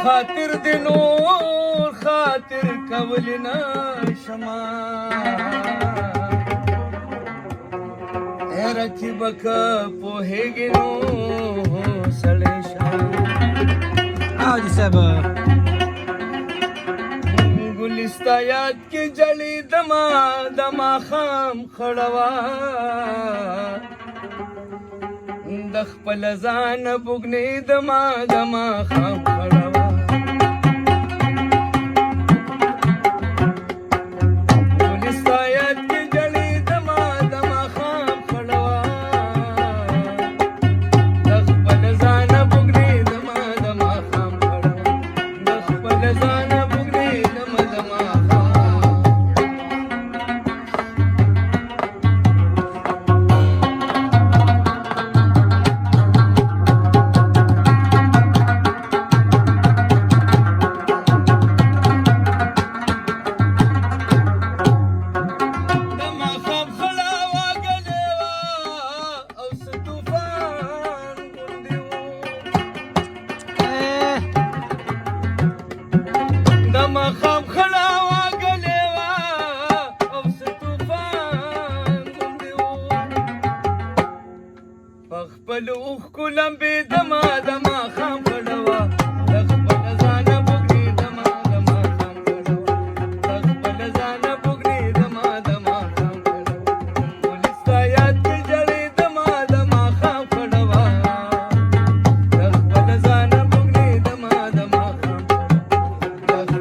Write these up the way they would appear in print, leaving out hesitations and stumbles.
خاطر د نور خاطر کول نه شما رقیب که پوهیږي نو سړی شه حاجي صاحب ګلستا یاد کې جړې دما خام خړوا د خپل ځان بوګنې دما خام خړوا ګلستا یاد کې جړې دما خام خړوا د خپل ځان بوګنې دما خام خړوا د خپل ځان بوګنې دما خام خړا واګلې وا او ستوفان غوندې و په خپل اوښ کو لمبې دما خام خړا وا د خپل ځانه بوګنې دما خام خړا وا د خپل ځانه بوګنې دما خام خړا وا ولستا یاد کې جړې دما خام خړا وا د خپل ځانه بوګنې دما خام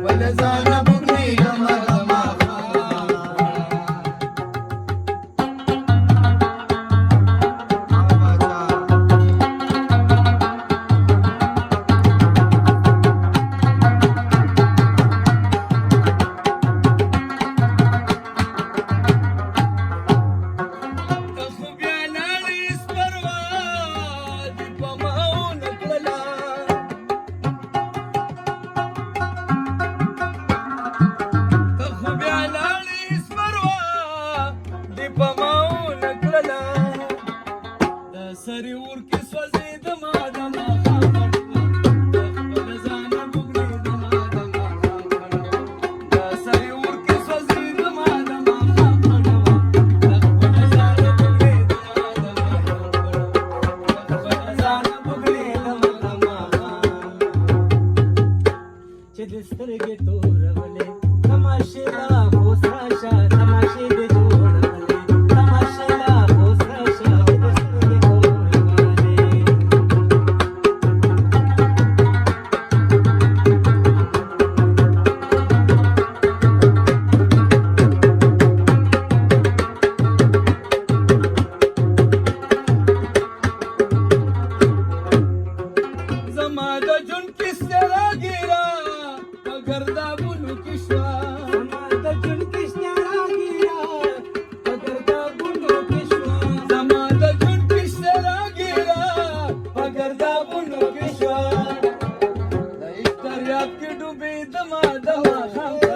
ولزانا بغني دما سری ور کې سوځي دما خپل ځان بوګنې دما دا سری ور کې سوځي دما خپل ځان بوګنې خپل ځان بوګنې دما چې د سترګې تورولې تماشې لا خوشاشه تماشې دې جوړولې تماشې لا خوشاشه गर्दाबुनु किश्वा समाद जुन किश्ना रागिरा गर्दाबुनु किश्वा समाद जुन किश्ना रागिरा गर्दाबुनु किश्वा द इफ्तार याद के डूबे दमा खाम